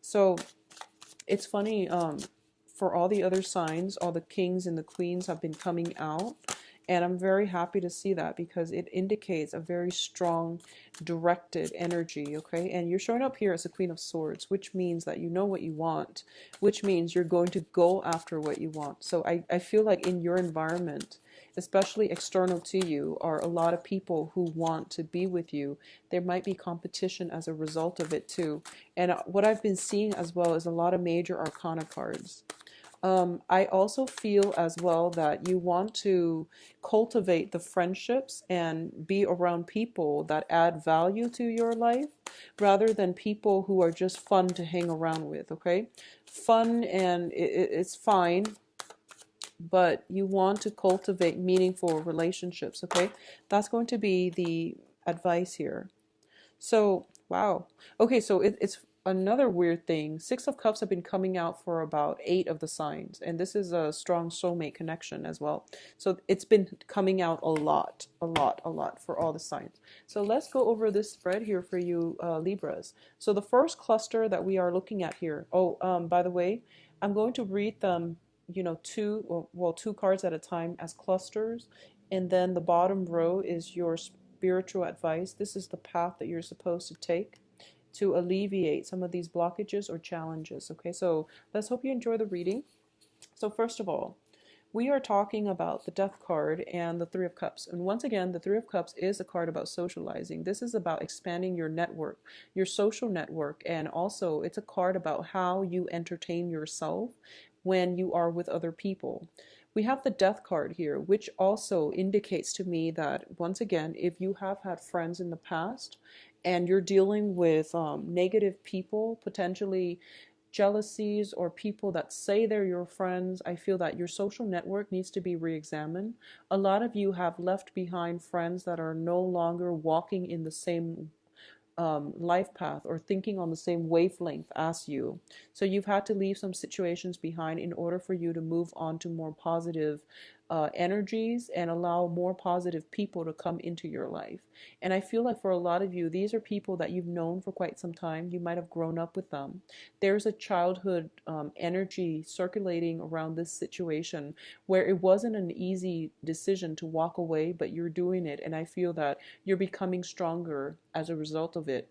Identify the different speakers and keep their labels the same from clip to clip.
Speaker 1: So it's funny, for all the other signs, all the kings and the queens have been coming out. And I'm very happy to see that because it indicates a very strong, directed energy, okay? And you're showing up here as the Queen of Swords, which means that you know what you want, which means you're going to go after what you want. So I feel like in your environment, especially external to you, are a lot of people who want to be with you. There might be competition as a result of it too. And what I've been seeing as well is a lot of major arcana cards. I also feel as well that you want to cultivate the friendships and be around people that add value to your life rather than people who are just fun to hang around with, okay? Fun and it's fine, but you want to cultivate meaningful relationships, okay? That's going to be the advice here. So, wow. Okay, so it's another weird thing. Six of Cups have been coming out for about eight of the signs, and this is a strong soulmate connection as well. So it's been coming out a lot, a lot, a lot for all the signs. So let's go over this spread here for you, Libras. So the first cluster that we are looking at here. Oh, by the way, I'm going to read them, two cards at a time as clusters, and then the bottom row is your spiritual advice. This is the path that you're supposed to take to alleviate some of these blockages or challenges. Okay, so let's hope you enjoy the reading. So first of all, we are talking about the Death card and the Three of Cups. And once again, the Three of Cups is a card about socializing. This is about expanding your network, your social network, and also it's a card about how you entertain yourself when you are with other people. We have the Death card here, which also indicates to me that, once again, if you have had friends in the past and you're dealing with negative people, potentially jealousies or people that say they're your friends, I feel that your social network needs to be re-examined. A lot of you have left behind friends that are no longer walking in the same life path or thinking on the same wavelength as you. So you've had to leave some situations behind in order for you to move on to more positive energies and allow more positive people to come into your life. And I feel like for a lot of you, these are people that you've known for quite some time. You might have grown up with them. There's a childhood energy circulating around this situation where it wasn't an easy decision to walk away, but you're doing it. And I feel that you're becoming stronger as a result of it.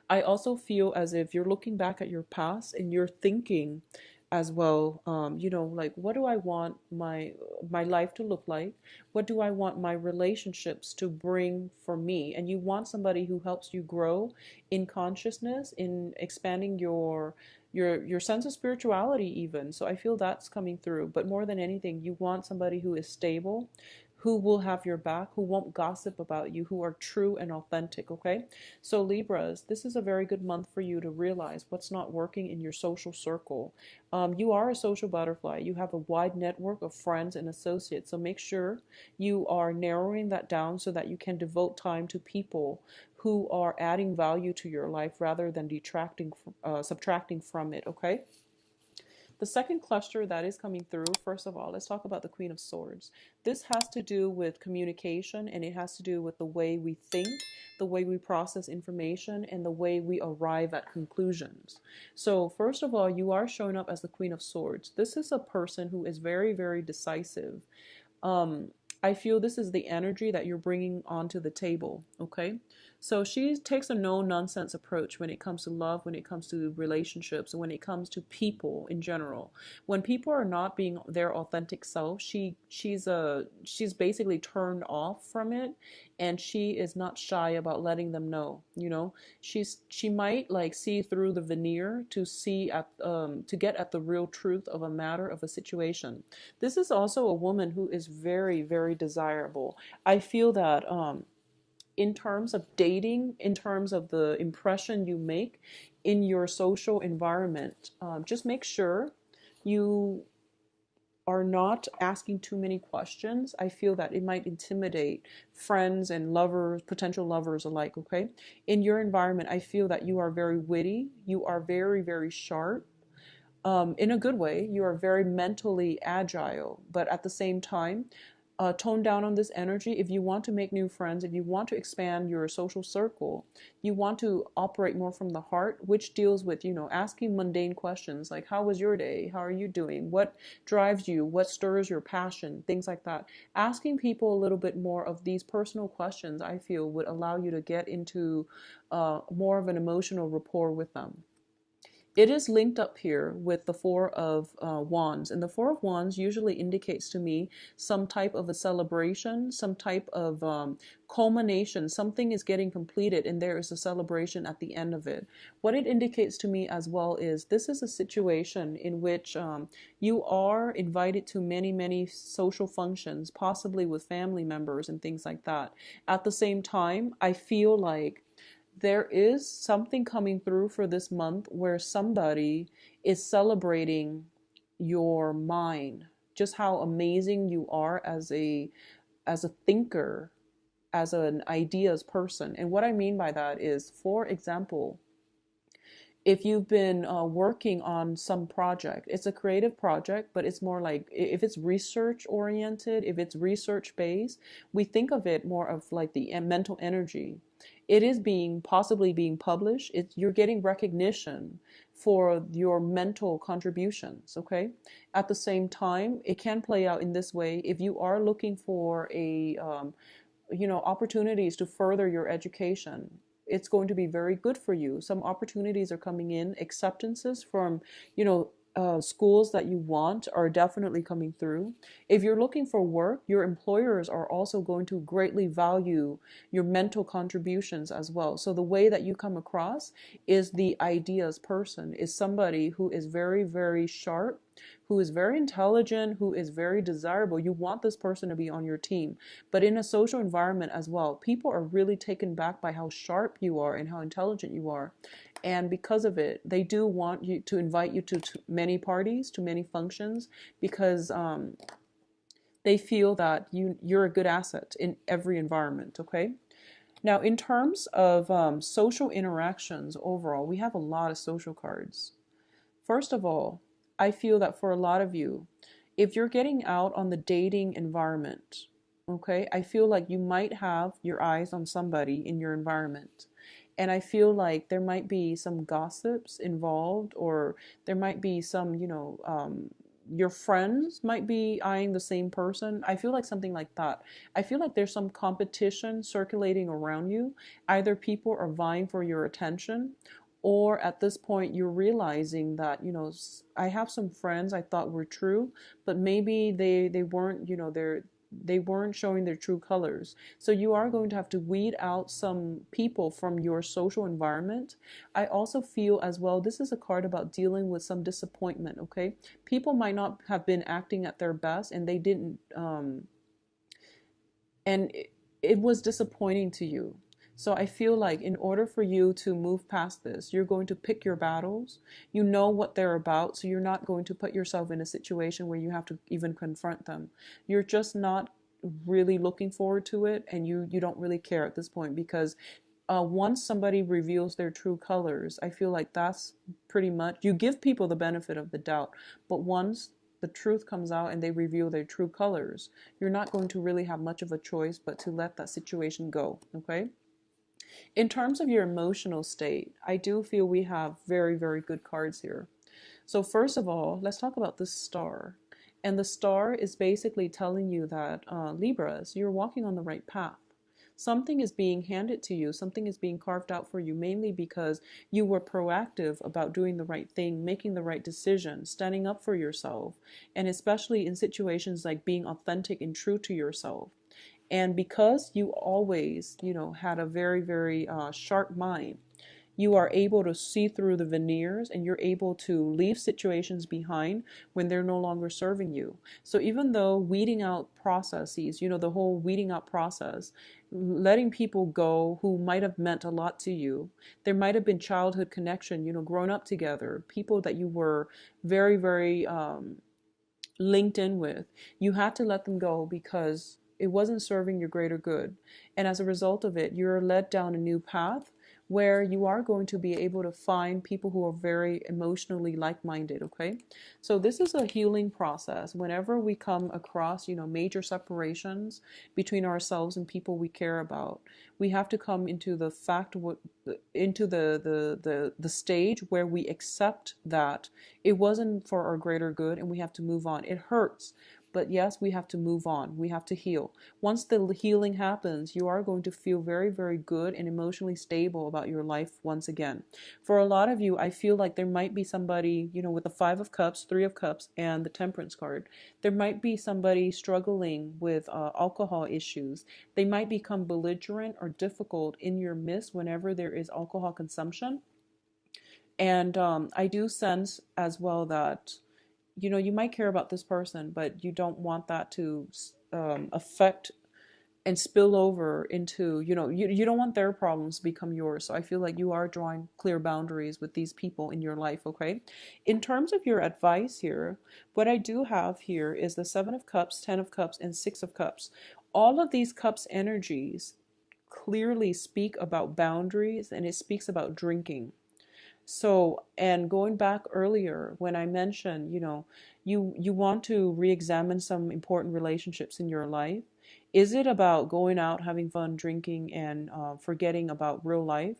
Speaker 1: I also feel as if you're looking back at your past and you're thinking as well, like, what do I want my life to look like? What do I want my relationships to bring for me? And you want somebody who helps you grow in consciousness, in expanding your sense of spirituality even. So I feel that's coming through. But more than anything, you want somebody who is stable, who will have your back, who won't gossip about you, who are true and authentic, okay? So Libras, this is a very good month for you to realize what's not working in your social circle. You are a social butterfly. You have a wide network of friends and associates. So make sure you are narrowing that down so that you can devote time to people who are adding value to your life rather than subtracting from it, okay? The second cluster that is coming through, first of all, let's talk about the Queen of Swords. This has to do with communication, and it has to do with the way we think, the way we process information, and the way we arrive at conclusions. So first of all, you are showing up as the Queen of Swords. This is a person who is very, very decisive. Um, I feel this is the energy that you're bringing onto the table, okay? So she takes a no-nonsense approach when it comes to love, when it comes to relationships, and when it comes to people in general. When people are not being their authentic self, she's basically turned off from it, and she is not shy about letting them know. She might like see through the veneer to get at the real truth of a matter, of a situation. This is also a woman who is very, very desirable. I feel that in terms of dating, in terms of the impression you make in your social environment, just make sure you are not asking too many questions. I feel that it might intimidate friends and lovers, potential lovers alike, okay? In your environment, I feel that you are very witty, you are very, very sharp. In a good way, you are very mentally agile, but at the same time, tone down on this energy. If you want to make new friends, if you want to expand your social circle, you want to operate more from the heart, which deals with, asking mundane questions like, how was your day? How are you doing? What drives you? What stirs your passion? Things like that. Asking people a little bit more of these personal questions, I feel, would allow you to get into more of an emotional rapport with them. It is linked up here with the Four of Wands, and the Four of Wands usually indicates to me some type of a celebration, some type of culmination. Something is getting completed, and there is a celebration at the end of it. What it indicates to me as well is this is a situation in which you are invited to many, many social functions, possibly with family members and things like that. At the same time, I feel like there is something coming through for this month where somebody is celebrating your mind, just how amazing you are as a thinker, as an ideas person. And what I mean by that is, for example, if you've been working on some project, it's a creative project, but it's more like, if it's research oriented, if it's research based, we think of it more of like the mental energy. It is possibly being published. You're getting recognition for your mental contributions. Okay. At the same time, it can play out in this way. If you are looking for opportunities to further your education, it's going to be very good for you. Some opportunities are coming in. Acceptances from, schools that you want are definitely coming through. If you're looking for work, your employers are also going to greatly value your mental contributions as well. So the way that you come across is the ideas person, is somebody who is very, very sharp, who is very intelligent, who is very desirable. You want this person to be on your team. But in a social environment as well, people are really taken back by how sharp you are and how intelligent you are. And because of it, they do want you to invite you to many parties, to many functions, because they feel that you're a good asset in every environment, okay? Now, in terms of social interactions overall, we have a lot of social cards. First of all, I feel that for a lot of you, if you're getting out on the dating environment, okay, I feel like you might have your eyes on somebody in your environment. And I feel like there might be some gossips involved, or there might be some, your friends might be eyeing the same person. I feel like something like that. I feel like there's some competition circulating around you. Either people are vying for your attention, or at this point you're realizing that, I have some friends I thought were true, but maybe they weren't, they weren't showing their true colors. So you are going to have to weed out some people from your social environment. I also feel as well, this is a card about dealing with some disappointment, okay? People might not have been acting at their best, and they didn't, and it was disappointing to you. So I feel like in order for you to move past this, you're going to pick your battles. You know what they're about, so you're not going to put yourself in a situation where you have to even confront them. You're just not really looking forward to it, and you don't really care at this point, because once somebody reveals their true colors, I feel like that's pretty much, you give people the benefit of the doubt, but once the truth comes out and they reveal their true colors, you're not going to really have much of a choice but to let that situation go, okay? In terms of your emotional state, I do feel we have very, very good cards here. So first of all, let's talk about the star. And the star is basically telling you that, Libras, you're walking on the right path. Something is being handed to you, something is being carved out for you, mainly because you were proactive about doing the right thing, making the right decision, standing up for yourself, and especially in situations like being authentic and true to yourself. And because you always, had a very, very sharp mind, you are able to see through the veneers, and you're able to leave situations behind when they're no longer serving you. So even though weeding out processes, the whole weeding out process, letting people go who might have meant a lot to you, there might have been childhood connection, grown up together, people that you were very, very linked in with, you had to let them go because it wasn't serving your greater good. And as a result of it, you're led down a new path where you are going to be able to find people who are very emotionally like-minded, okay? So this is a healing process. Whenever we come across, major separations between ourselves and people we care about, we have to come into the fact into the stage where we accept that it wasn't for our greater good and we have to move on. It hurts. But yes, we have to move on. We have to heal. Once the healing happens, you are going to feel very, very good and emotionally stable about your life once again. For a lot of you, I feel like there might be somebody, with the Five of Cups, Three of Cups, and the Temperance card. There might be somebody struggling with alcohol issues. They might become belligerent or difficult in your midst whenever there is alcohol consumption. And I do sense as well that you might care about this person, but you don't want that to affect and spill over into, you don't want their problems to become yours. So I feel like you are drawing clear boundaries with these people in your life, okay? In terms of your advice here, what I do have here is the Seven of Cups, Ten of Cups, and Six of Cups. All of these cups energies clearly speak about boundaries, and it speaks about drinking. So, and going back earlier when I mentioned, you want to re-examine some important relationships in your life. Is it about going out, having fun, drinking, and forgetting about real life?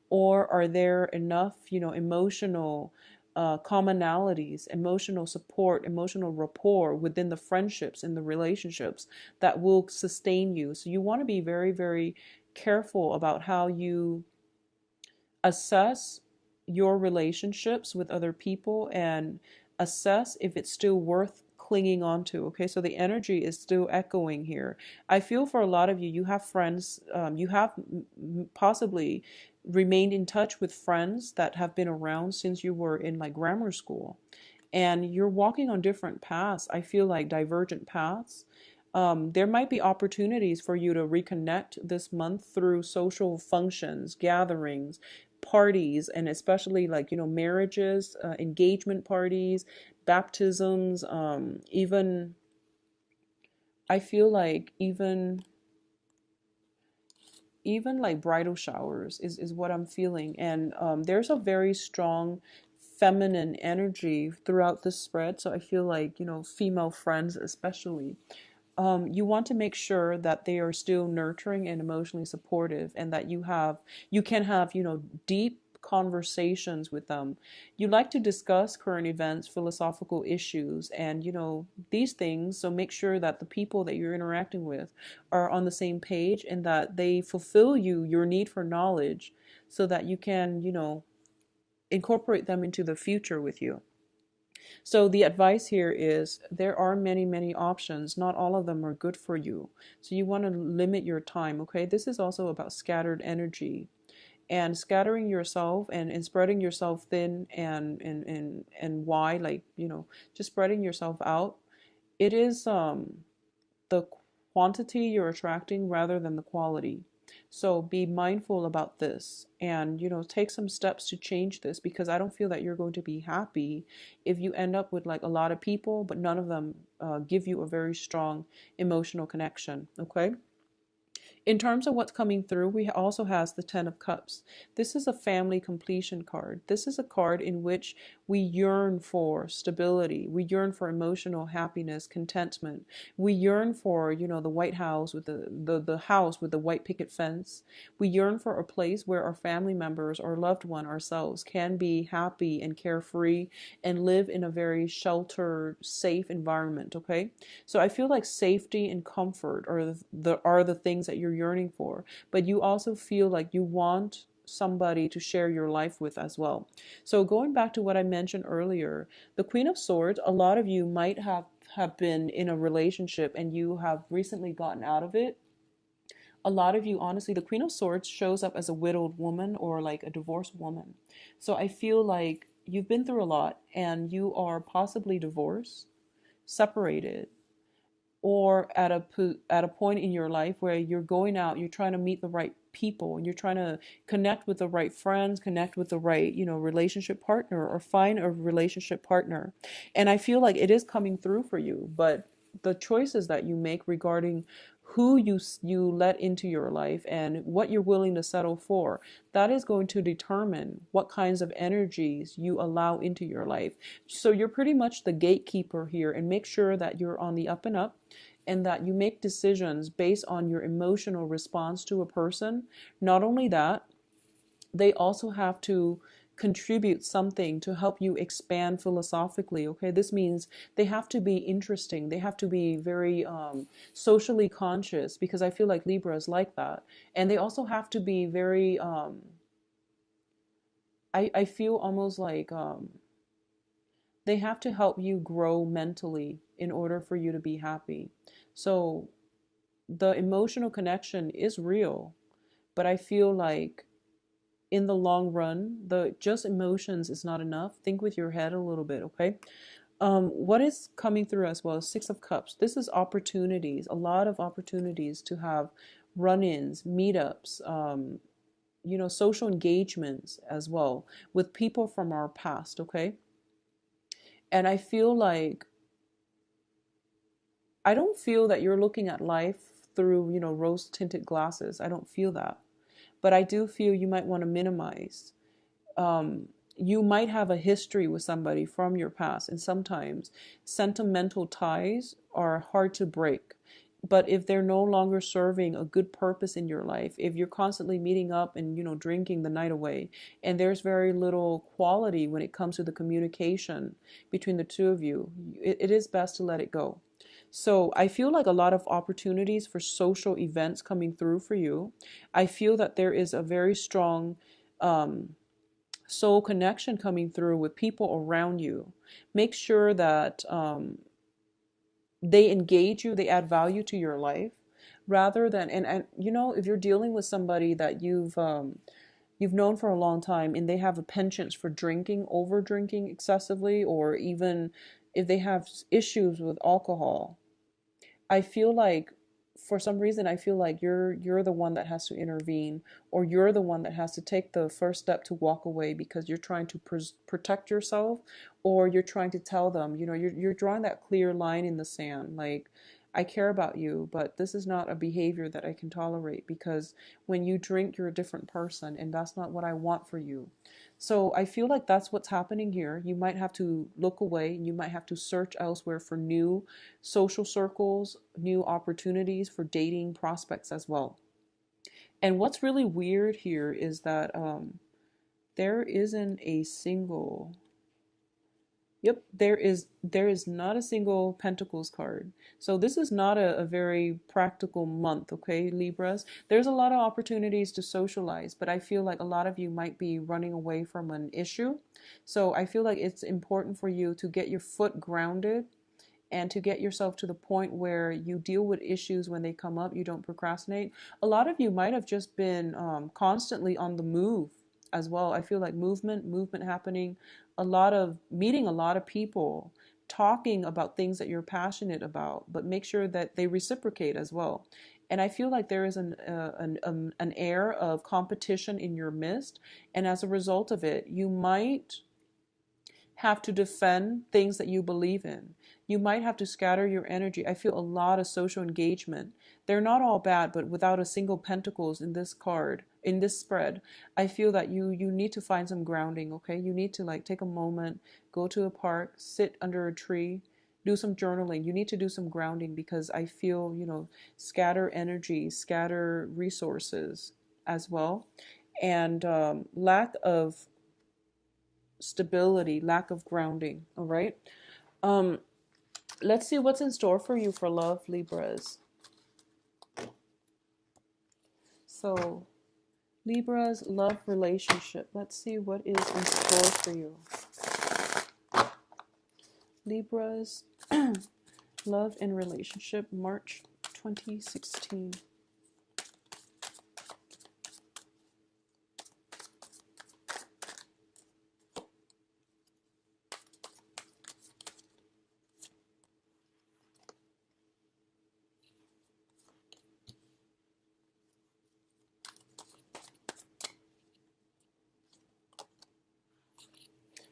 Speaker 1: Or are there enough, emotional commonalities, emotional support, emotional rapport within the friendships and the relationships that will sustain you? So you want to be very, very careful about how you assess your relationships with other people and assess if it's still worth clinging on to. Okay, so the energy is still echoing here. I feel for a lot of you, you have friends, you have possibly remained in touch with friends that have been around since you were in like grammar school, and you're walking on different paths. I feel like divergent paths. There might be opportunities for you to reconnect this month through social functions, gatherings, parties, and especially like, marriages, engagement parties, baptisms, even, I feel like even like bridal showers is what I'm feeling. And there's a very strong feminine energy throughout this spread. So I feel like, female friends especially, you want to make sure that they are still nurturing and emotionally supportive, and that you can have, deep conversations with them. You like to discuss current events, philosophical issues, and, these things. So make sure that the people that you're interacting with are on the same page and that they fulfill your need for knowledge so that you can, incorporate them into the future with you. So the advice here is there are many, many options. Not all of them are good for you. So you want to limit your time, okay? This is also about scattered energy and scattering yourself and spreading yourself thin and wide, like, just spreading yourself out. It is the quantity you're attracting rather than the quality. So be mindful about this and, take some steps to change this, because I don't feel that you're going to be happy if you end up with like a lot of people, but none of them give you a very strong emotional connection. Okay. In terms of what's coming through, we also has the Ten of Cups. This is a family completion card. This is a card in which we yearn for stability. We yearn for emotional happiness, contentment. We yearn for, the White House with the house with the white picket fence. We yearn for a place where our family members or loved one, ourselves, can be happy and carefree and live in a very sheltered, safe environment, okay? So I feel like safety and comfort are the things that you're yearning for, but you also feel like you want somebody to share your life with as well. So going back to what I mentioned earlier, the Queen of Swords, a lot of you might have been in a relationship and you have recently gotten out of it. A lot of you, honestly, the Queen of Swords shows up as a widowed woman or like a divorced woman. So I feel like you've been through a lot and you are possibly divorced, separated, or at a point in your life where you're going out, you're trying to meet the right people, and you're trying to connect with the right friends, connect with the right, relationship partner, or find a relationship partner. And I feel like it is coming through for you, but the choices that you make regarding who you let into your life and what you're willing to settle for. That is going to determine what kinds of energies you allow into your life. So you're pretty much the gatekeeper here, and make sure that you're on the up and up, and that you make decisions based on your emotional response to a person. Not only that, they also have to contribute something to help you expand philosophically. Okay, this means they have to be interesting, they have to be very socially conscious, because I feel like Libra is like that. And they also have to be very I feel almost like they have to help you grow mentally in order for you to be happy. So the emotional connection is real, but I feel like in the long run, the just emotions is not enough. Think with your head a little bit, okay? What is coming through as well? Six of Cups. This is opportunities, a lot of opportunities to have run-ins, meetups, social engagements as well with people from our past, okay? And I don't feel that you're looking at life through, rose-tinted glasses. I don't feel that. But I do feel you might want to minimize. You might have a history with somebody from your past, and sometimes sentimental ties are hard to break. But if they're no longer serving a good purpose in your life, if you're constantly meeting up and, drinking the night away, and there's very little quality when it comes to the communication between the two of you, it is best to let it go. So I feel like a lot of opportunities for social events coming through for you. I feel that there is a very strong soul connection coming through with people around you. Make sure that they engage you, they add value to your life, rather than and if you're dealing with somebody that you've known for a long time, and they have a penchant for drinking, over drinking excessively, or even if they have issues with alcohol, I feel like for some reason I feel like you're the one that has to intervene, or you're the one that has to take the first step to walk away, because you're trying to protect yourself, or you're trying to tell them, you're drawing that clear line in the sand, like, I care about you, but this is not a behavior that I can tolerate, because when you drink, you're a different person, and that's not what I want for you. So I feel like that's what's happening here. You might have to look away, and you might have to search elsewhere for new social circles, new opportunities for dating prospects as well. And what's really weird here is that there isn't a single. Yep, there is not a single Pentacles card. So this is not a very practical month, okay, Libras? There's a lot of opportunities to socialize, but I feel like a lot of you might be running away from an issue. So I feel like it's important for you to get your foot grounded, and to get yourself to the point where you deal with issues when they come up. You don't procrastinate. A lot of you might have just been constantly on the move as well. I feel like movement happening, a lot of meeting a lot of people, talking about things that you're passionate about, but make sure that they reciprocate as well. And I feel like there is an air of competition in your midst, and as a result of it, you might have to defend things that you believe in. You might have to scatter your energy. I feel a lot of social engagement. They're not all bad, but without a single pentacles in this card, in this spread, I feel that you need to find some grounding, okay? You need to like take a moment, go to a park, sit under a tree, do some journaling. You need to do some grounding, because I feel, scatter energy, scatter resources as well. And lack of stability, lack of grounding. All right. Um, let's see what's in store for you for love, Libras. So, Libras, love, relationship. Let's see what is in store for you. Libras, love and relationship, March 2016.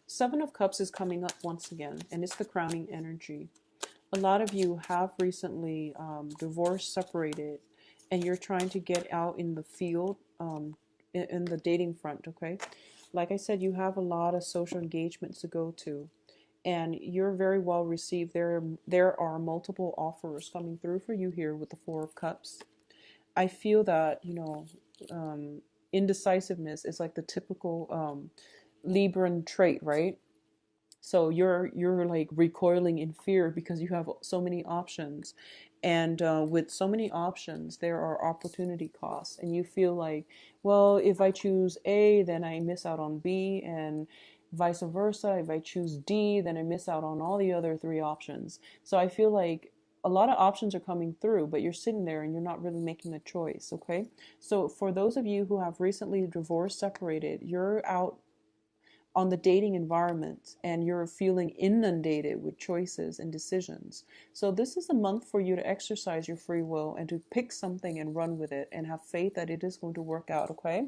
Speaker 1: Seven of Cups is coming up once again, and it's the crowning energy. A lot of you have recently divorced, separated, and you're trying to get out in the field, in the dating front, okay? Like I said, you have a lot of social engagements to go to, and you're very well received. There are multiple offers coming through for you here with the Four of Cups. I feel that, indecisiveness is like the typical Libran trait, right? So you're like recoiling in fear because you have so many options, and with so many options there are opportunity costs, and you feel like, well, if I choose A then I miss out on B, and vice versa. If I choose D then I miss out on all the other three options. So I feel like a lot of options are coming through, but you're sitting there and you're not really making a choice. Okay, so for those of you who have recently divorced, separated, you're out on the dating environment and you're feeling inundated with choices and decisions. So this is a month for you to exercise your free will and to pick something and run with it and have faith that it is going to work out, okay?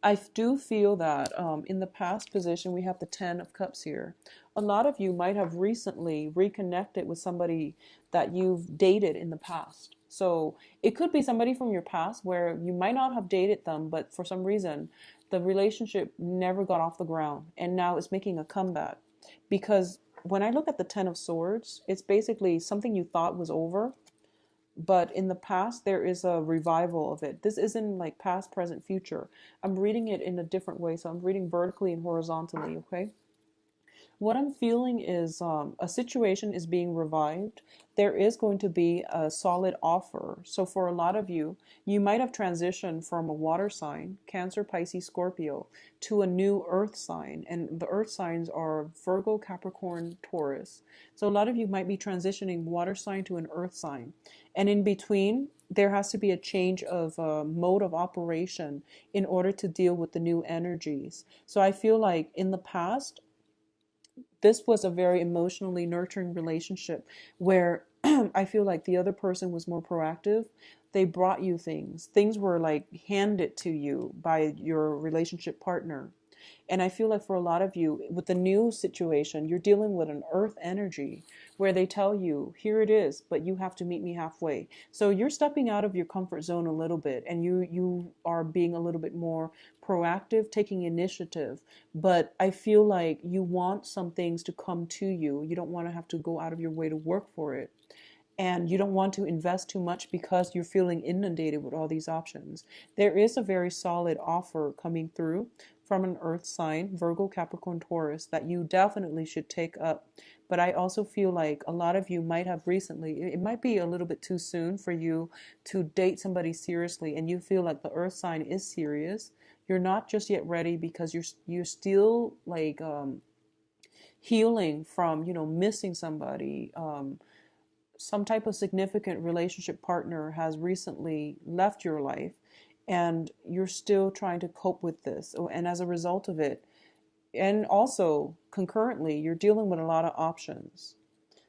Speaker 1: I do feel that in the past position, we have the Ten of Cups here. A lot of you might have recently reconnected with somebody that you've dated in the past. So it could be somebody from your past where you might not have dated them, but for some reason, the relationship never got off the ground and now it's making a comeback. Because when I look at the Ten of Swords, it's basically something you thought was over, but in the past there is a revival of it. This isn't like past, present, future. I'm reading it in a different way, so I'm reading vertically and horizontally, okay? What I'm feeling is a situation is being revived. There is going to be a solid offer. So for a lot of you, you might have transitioned from a water sign, Cancer, Pisces, Scorpio, to a new earth sign. And the earth signs are Virgo, Capricorn, Taurus. So a lot of you might be transitioning water sign to an earth sign. And in between, there has to be a change of mode of operation in order to deal with the new energies. So I feel like in the past, this was a very emotionally nurturing relationship where I feel like the other person was more proactive. They brought you things. Things were like handed to you by your relationship partner. And I feel like for a lot of you, with the new situation, you're dealing with an earth energy where they tell you, here it is, but you have to meet me halfway. So you're stepping out of your comfort zone a little bit and you are being a little bit more proactive, taking initiative. But I feel like you want some things to come to you. You don't want to have to go out of your way to work for it. And you don't want to invest too much because you're feeling inundated with all these options. There is a very solid offer coming through from an earth sign, Virgo, Capricorn, Taurus, that you definitely should take up. But I also feel like a lot of you might have recently, it might be a little bit too soon for you to date somebody seriously, and you feel like the earth sign is serious. You're not just yet ready because you're still like healing from, missing somebody. Some type of significant relationship partner has recently left your life and you're still trying to cope with this. And as a result of it, and also concurrently, you're dealing with a lot of options.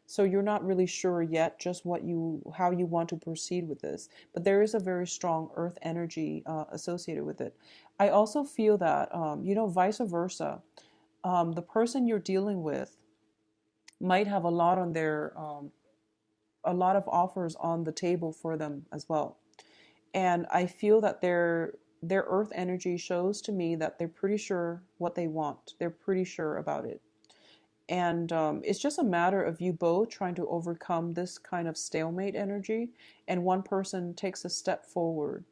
Speaker 1: So you're not really sure yet just how you want to proceed with this. But there is a very strong earth energy associated with it. I also feel that, vice versa, the person you're dealing with might have a lot of offers on the table for them as well. And I feel that their earth energy shows to me that they're pretty sure what they want. They're pretty sure about it. And it's just a matter of you both trying to overcome this kind of stalemate energy, and one person takes a step forward.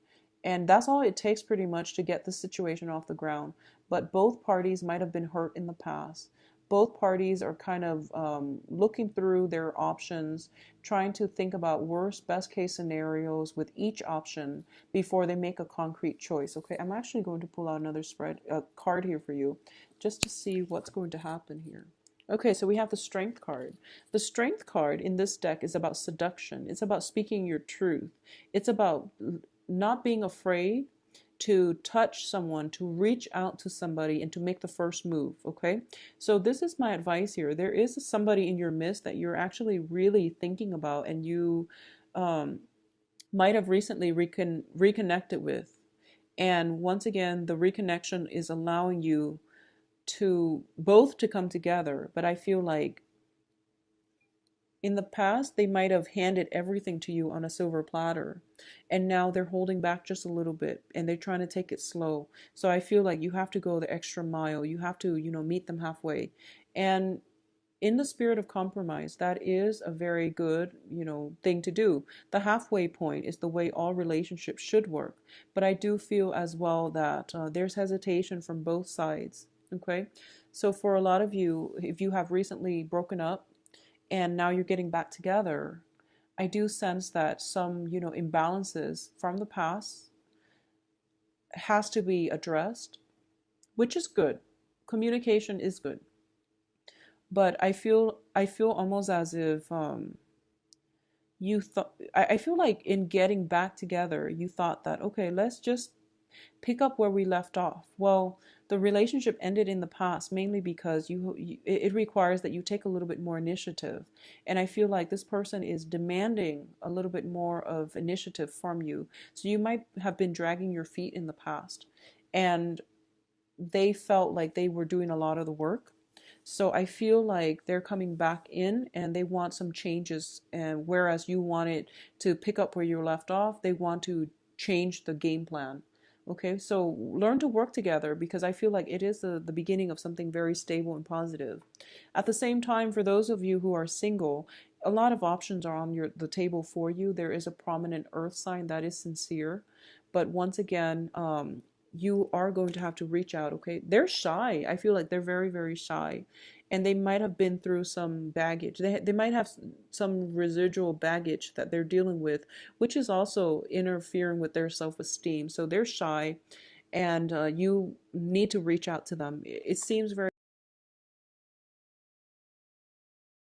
Speaker 1: And that's all it takes pretty much to get the situation off the ground. But both parties might have been hurt in the past. Both parties are kind of looking through their options, trying to think about worst, best case scenarios with each option before they make a concrete choice. Okay, I'm actually going to pull out another card here for you, just to see what's going to happen here. Okay, so we have the Strength card. The Strength card in this deck is about seduction. It's about speaking your truth. It's about not being afraid to touch someone, to reach out to somebody, and to make the first move, okay? So this is my advice here. There is somebody in your midst that you're actually really thinking about, and you might have recently reconnected with. And once again, the reconnection is allowing you to both to come together, but I feel like In the past, they might have handed everything to you on a silver platter, and now they're holding back just a little bit and they're trying to take it slow. So I feel like you have to go the extra mile. You have to, meet them halfway. And in the spirit of compromise, that is a very good, thing to do. The halfway point is the way all relationships should work. But I do feel as well that there's hesitation from both sides. Okay. So for a lot of you, if you have recently broken up and now you're getting back together, I do sense that some, imbalances from the past has to be addressed, which is good. Communication is good. But I feel almost as if you thought I feel like in getting back together, you thought that okay, let's just pick up where we left off. Well, the relationship ended in the past mainly because it requires that you take a little bit more initiative. And I feel like this person is demanding a little bit more of initiative from you. So you might have been dragging your feet in the past, and they felt like they were doing a lot of the work. So I feel like they're coming back in and they want some changes. And whereas you wanted to pick up where you left off, they want to change the game plan. Okay, so learn to work together because I feel like it is the beginning of something very stable and positive. At the same time, for those of you who are single, a lot of options are on the table for you. There is a prominent earth sign that is sincere. But once again, you are going to have to reach out, okay? They're shy. I feel like they're very, very shy. And they might have been through some baggage. They might have some residual baggage that they're dealing with, which is also interfering with their self-esteem. So they're shy, and you need to reach out to them. It seems very